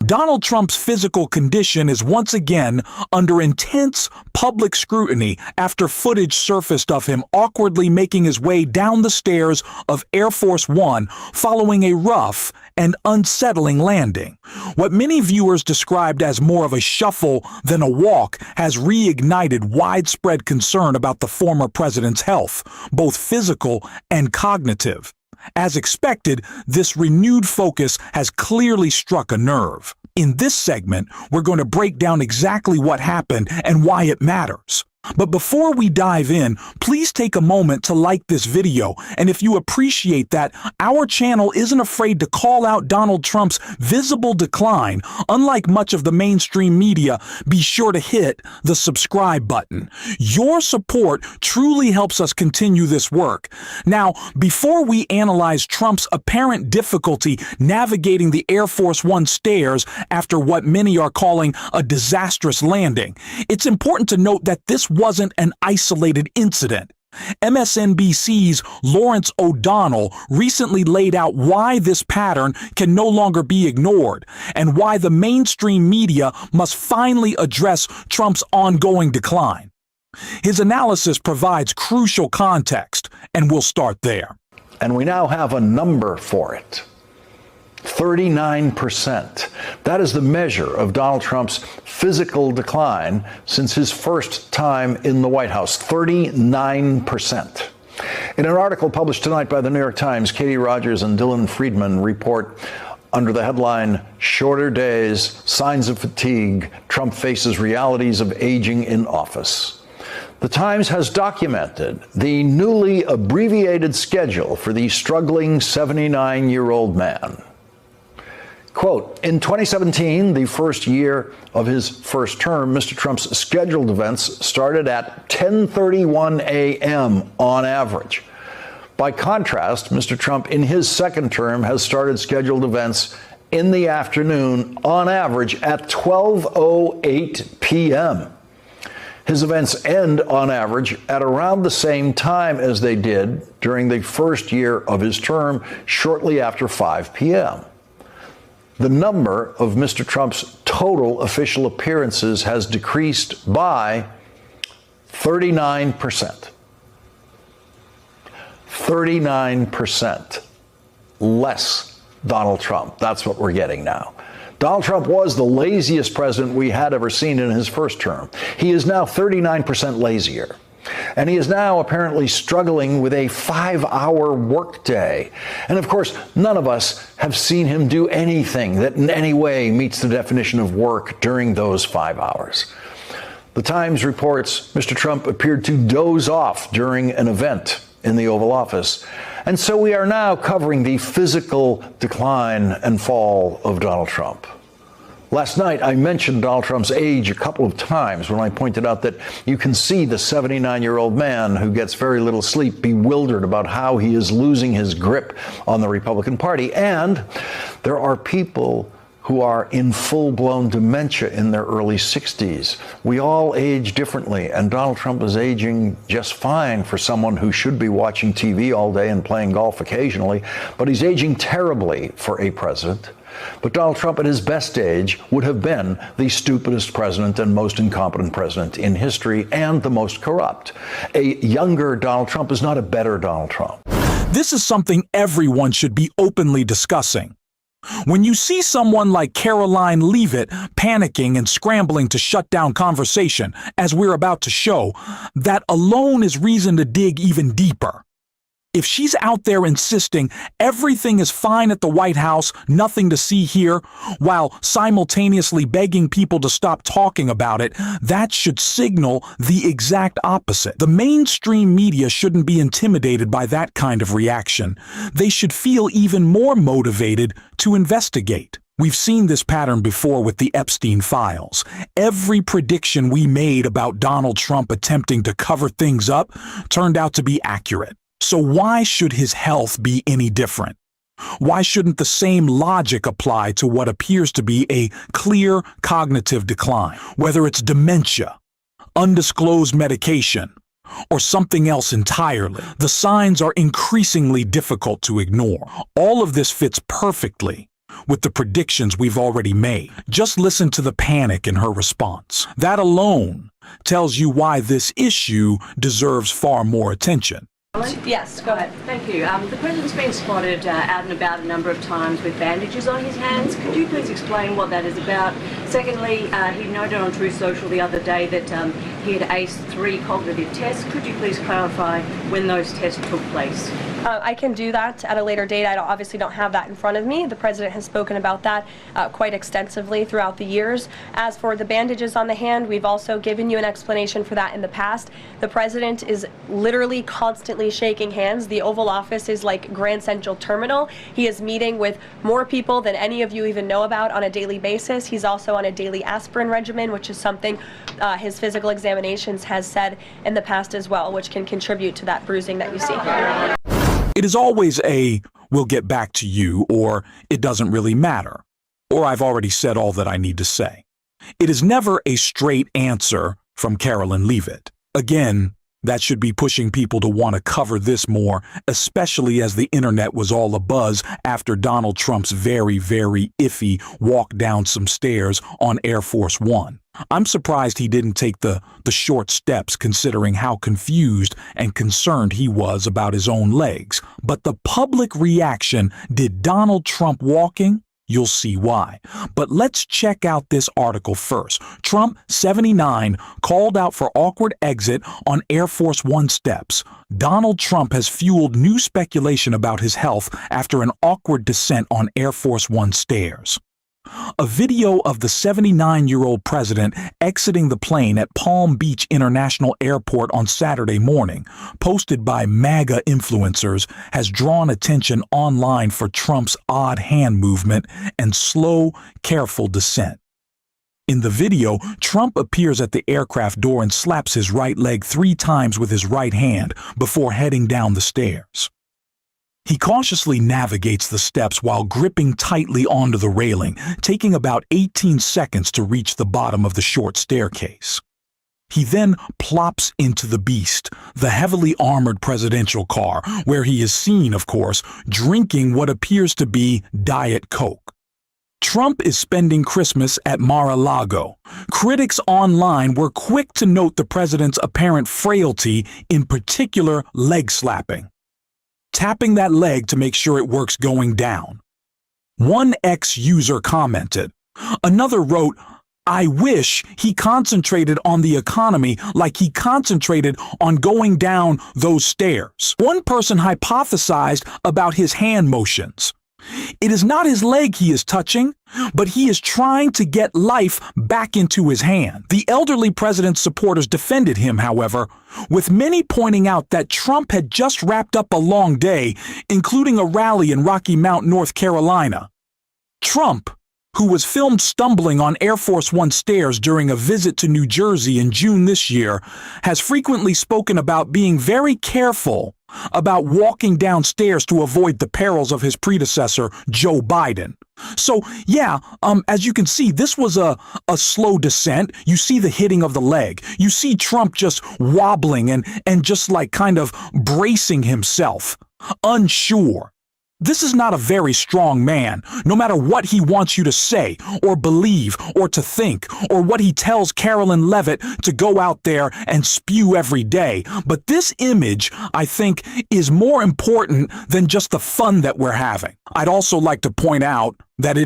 Donald Trump's physical condition is once again under intense public scrutiny after footage surfaced of him awkwardly making his way down the stairs of Air Force One following a rough and unsettling landing. What many viewers described as more of a shuffle than a walk has reignited widespread concern about the former president's health, both physical and cognitive. As expected, this renewed focus has clearly struck a nerve. In this segment, we're going to break down exactly what happened and why it matters. But before we dive in, please take a moment to like this video, and if you appreciate that, our channel isn't afraid to call out Donald Trump's visible decline. Unlike much of the mainstream media, be sure to hit the subscribe button. Your support truly helps us continue this work. Now, before we analyze Trump's apparent difficulty navigating the Air Force One stairs after what many are calling a disastrous landing, it's important to note that this wasn't an isolated incident. MSNBC's Lawrence O'Donnell recently laid out why this pattern can no longer be ignored and why the mainstream media must finally address Trump's ongoing decline. His analysis provides crucial context, and we'll start there. And we now have a number for it. 39%. That is the measure of Donald Trump's physical decline since his first time in the White House. 39%. In an article published tonight by the New York Times, Katie Rogers and Dylan Friedman report under the headline, "Shorter Days, Signs of Fatigue, Trump Faces Realities of Aging in Office." The Times has documented the newly abbreviated schedule for the struggling 79-year-old man. Quote, in 2017, the first year of his first term, Mr. Trump's scheduled events started at 10:31 a.m. on average. By contrast, Mr. Trump in his second term has started scheduled events in the afternoon on average at 12:08 p.m. His events end on average at around the same time as they did during the first year of his term, shortly after 5 p.m. The number of Mr. Trump's total official appearances has decreased by 39%. 39% less Donald Trump. That's what we're getting now. Donald Trump was the laziest president we had ever seen in his first term. He is now 39% lazier. And he is now apparently struggling with a 5-hour workday. And of course, none of us have seen him do anything that in any way meets the definition of work during those 5 hours. The Times reports Mr. Trump appeared to doze off during an event in the Oval Office. And so we are now covering the physical decline and fall of Donald Trump. Last night, I mentioned Donald Trump's age a couple of times when I pointed out that you can see the 79-year-old man who gets very little sleep bewildered about how he is losing his grip on the Republican Party. And there are people who are in full-blown dementia in their early 60s. We all age differently, and Donald Trump is aging just fine for someone who should be watching TV all day and playing golf occasionally, but he's aging terribly for a president. But Donald Trump at his best age would have been the stupidest president and most incompetent president in history and the most corrupt. A younger Donald Trump is not a better Donald Trump. This is something everyone should be openly discussing. When you see someone like Caroline Leavitt panicking and scrambling to shut down conversation, as we're about to show, that alone is reason to dig even deeper. If she's out there insisting everything is fine at the White House, nothing to see here, while simultaneously begging people to stop talking about it, that should signal the exact opposite. The mainstream media shouldn't be intimidated by that kind of reaction. They should feel even more motivated to investigate. We've seen this pattern before with the Epstein files. Every prediction we made about Donald Trump attempting to cover things up turned out to be accurate. So why should his health be any different? Why shouldn't the same logic apply to what appears to be a clear cognitive decline? Whether it's dementia, undisclosed medication, or something else entirely, the signs are increasingly difficult to ignore. All of this fits perfectly with the predictions we've already made. Just listen to the panic in her response. That alone tells you why this issue deserves far more attention. Yes, go ahead. Thank you. The President's been spotted out and about a number of times with bandages on his hands. Could you please explain what that is about? Secondly, he noted on Truth Social the other day that he had aced 3 cognitive tests. Could you please clarify when those tests took place? I can do that at a later date. I obviously don't have that in front of me. The President has spoken about that quite extensively throughout the years. As for the bandages on the hand, we've also given you an explanation for that in the past. The President is literally constantly shaking hands. The Oval Office is like Grand Central Terminal. He is meeting with more people than any of you even know about on a daily basis. He's also on a daily aspirin regimen, which is something his physical examinations has said in the past as well, which can contribute to that bruising that you see here. It is always a, "we'll get back to you," or "it doesn't really matter," or "I've already said all that I need to say." It is never a straight answer from Carolyn Leavitt. Again, that should be pushing people to want to cover this more, especially as the internet was all abuzz after Donald Trump's very, very iffy walk down some stairs on Air Force One. I'm surprised he didn't take the short steps, considering how confused and concerned he was about his own legs. But the public reaction, did Donald Trump walking? You'll see why. But let's check out this article first. Trump, 79, called out for awkward exit on Air Force One steps. Donald Trump has fueled new speculation about his health after an awkward descent on Air Force One stairs. A video of the 79-year-old president exiting the plane at Palm Beach International Airport on Saturday morning, posted by MAGA influencers, has drawn attention online for Trump's odd hand movement and slow, careful descent. In the video, Trump appears at the aircraft door and slaps his right leg 3 times with his right hand before heading down the stairs. He cautiously navigates the steps while gripping tightly onto the railing, taking about 18 seconds to reach the bottom of the short staircase. He then plops into the beast, the heavily armored presidential car, where he is seen, of course, drinking what appears to be Diet Coke. Trump is spending Christmas at Mar-a-Lago. Critics online were quick to note the president's apparent frailty, in particular leg slapping. Tapping that leg to make sure it works going down. One ex-user commented. Another wrote, "I wish he concentrated on the economy like he concentrated on going down those stairs." One person hypothesized about his hand motions. It is not his leg he is touching, but he is trying to get life back into his hand. The elderly president's supporters defended him, however, with many pointing out that Trump had just wrapped up a long day, including a rally in Rocky Mount, North Carolina. Trump, who was filmed stumbling on Air Force One stairs during a visit to New Jersey in June this year, has frequently spoken about being very careful about walking downstairs to avoid the perils of his predecessor, Joe Biden. So, yeah, as you can see, this was a slow descent. You see the hitting of the leg. You see Trump just wobbling and just like kind of bracing himself, unsure. This is not a very strong man, no matter what he wants you to say or believe or to think or what he tells Carolyn Leavitt to go out there and spew every day. But this image, I think, is more important than just the fun that we're having. I'd also like to point out that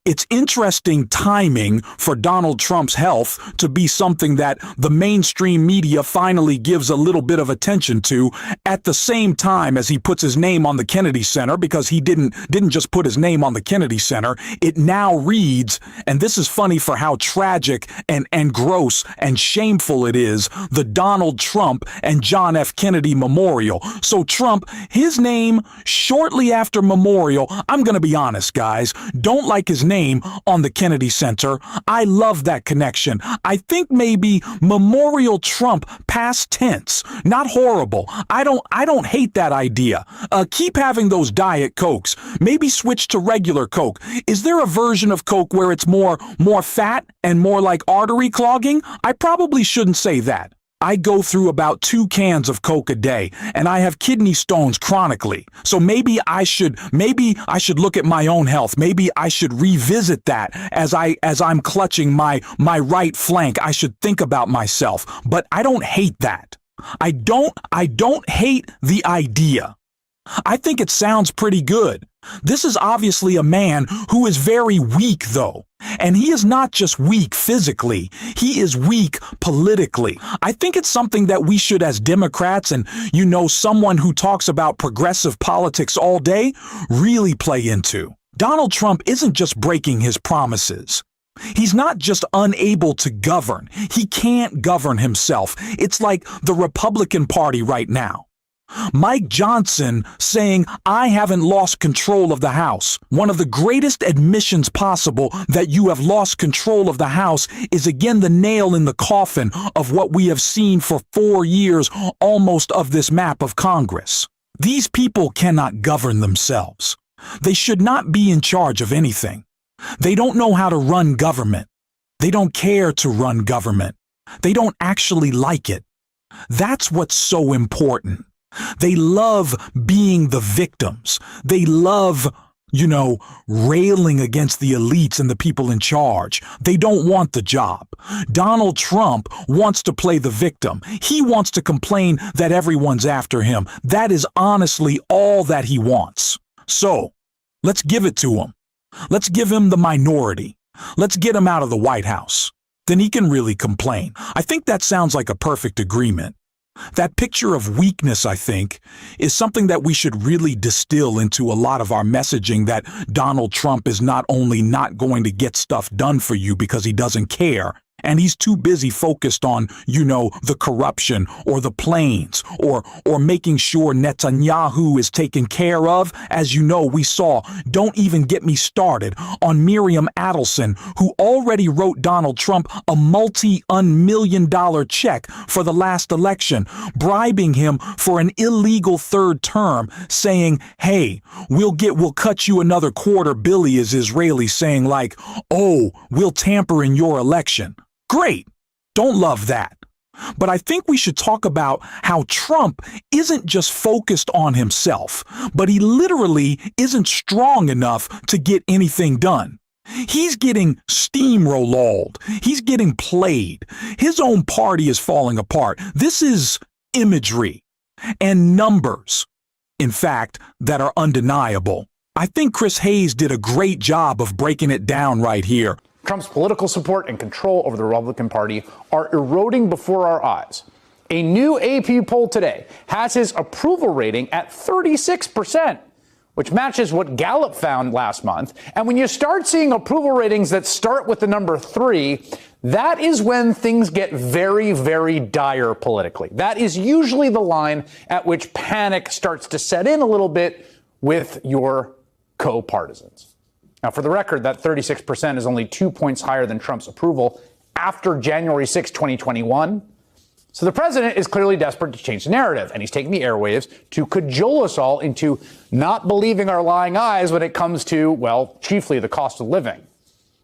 it's interesting timing for Donald Trump's health to be something that the mainstream media finally gives a little bit of attention to at the same time as he puts his name on the Kennedy Center, because he didn't just put his name on the Kennedy Center. It now reads, and this is funny for how tragic and gross and shameful it is, the Donald Trump and John F. Kennedy Memorial. So Trump, his name shortly after Memorial, I'm going to be honest, guys, don't like his name on the Kennedy Center. I love that connection. I think maybe Memorial Trump past tense. Not horrible. I don't hate that idea. Keep having those Diet Cokes. Maybe switch to regular Coke. Is there a version of Coke where it's more fat and more like artery clogging? I probably shouldn't say that. I go through about 2 cans of Coke a day, and I have kidney stones chronically. So maybe I should look at my own health. Maybe I should revisit that as I'm clutching my right flank. I should think about myself. But I don't hate that. I don't hate the idea. I think it sounds pretty good. This is obviously a man who is very weak, though. And he is not just weak physically, he is weak politically. I think it's something that we should, as Democrats and, someone who talks about progressive politics all day, really play into. Donald Trump isn't just breaking his promises. He's not just unable to govern. He can't govern himself. It's like the Republican Party right now. Mike Johnson saying, "I haven't lost control of the House." One of the greatest admissions possible that you have lost control of the House is again the nail in the coffin of what we have seen for 4 years almost of this map of Congress. These people cannot govern themselves. They should not be in charge of anything. They don't know how to run government. They don't care to run government. They don't actually like it. That's what's so important. They love being the victims. They love, railing against the elites and the people in charge. They don't want the job. Donald Trump wants to play the victim. He wants to complain that everyone's after him. That is honestly all that he wants. So, let's give it to him. Let's give him the minority. Let's get him out of the White House. Then he can really complain. I think that sounds like a perfect agreement. That picture of weakness, I think, is something that we should really distill into a lot of our messaging, that Donald Trump is not only not going to get stuff done for you because he doesn't care, and he's too busy focused on, the corruption or the planes or making sure Netanyahu is taken care of. As we saw, don't even get me started on Miriam Adelson, who already wrote Donald Trump a multi-million-dollar check for the last election, bribing him for an illegal 3rd term, saying, "Hey, we'll cut you another $250 million," is Israeli saying, like, "Oh, we'll tamper in your election." Great. Don't love that. But I think we should talk about how Trump isn't just focused on himself, but he literally isn't strong enough to get anything done. He's getting steamrolled. He's getting played. His own party is falling apart. This is imagery and numbers, in fact, that are undeniable. I think Chris Hayes did a great job of breaking it down right here. Trump's political support and control over the Republican Party are eroding before our eyes. A new AP poll today has his approval rating at 36%, which matches what Gallup found last month. And when you start seeing approval ratings that start with the number 3, that is when things get very, very dire politically. That is usually the line at which panic starts to set in a little bit with your co-partisans. Now, for the record, that 36% is only 2 points higher than Trump's approval after January 6, 2021. So the president is clearly desperate to change the narrative, and he's taking the airwaves to cajole us all into not believing our lying eyes when it comes to, well, chiefly the cost of living.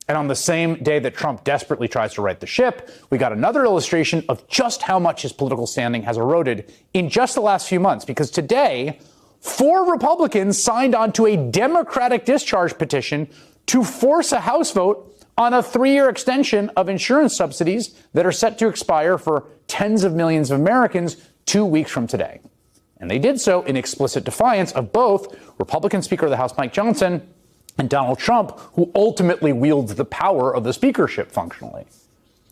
And on the same day that Trump desperately tries to right the ship, we got another illustration of just how much his political standing has eroded in just the last few months, because today, 4 Republicans signed onto a Democratic discharge petition to force a House vote on a 3-year extension of insurance subsidies that are set to expire for tens of millions of Americans 2 weeks from today. And they did so in explicit defiance of both Republican Speaker of the House Mike Johnson and Donald Trump, who ultimately wields the power of the speakership functionally.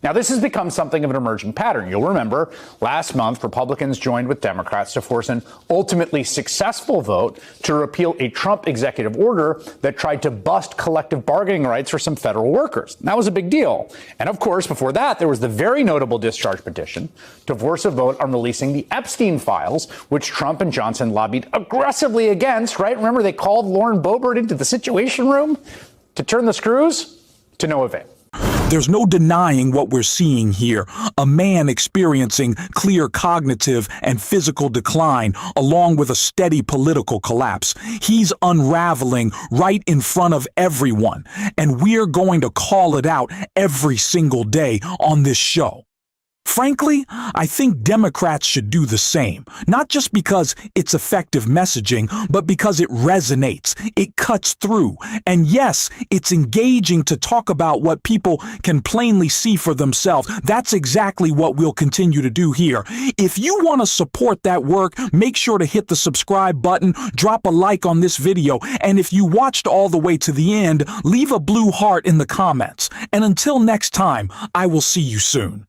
Now, this has become something of an emerging pattern. You'll remember last month, Republicans joined with Democrats to force an ultimately successful vote to repeal a Trump executive order that tried to bust collective bargaining rights for some federal workers. And that was a big deal. And of course, before that, there was the very notable discharge petition to force a vote on releasing the Epstein files, which Trump and Johnson lobbied aggressively against, right? Remember, they called Lauren Boebert into the Situation Room to turn the screws? To no avail. There's no denying what we're seeing here. A man experiencing clear cognitive and physical decline, along with a steady political collapse. He's unraveling right in front of everyone, and we're going to call it out every single day on this show. Frankly, I think Democrats should do the same, not just because it's effective messaging, but because it resonates, it cuts through. And yes, it's engaging to talk about what people can plainly see for themselves. That's exactly what we'll continue to do here. If you want to support that work, make sure to hit the subscribe button, drop a like on this video, and if you watched all the way to the end, leave a blue heart in the comments. And until next time, I will see you soon.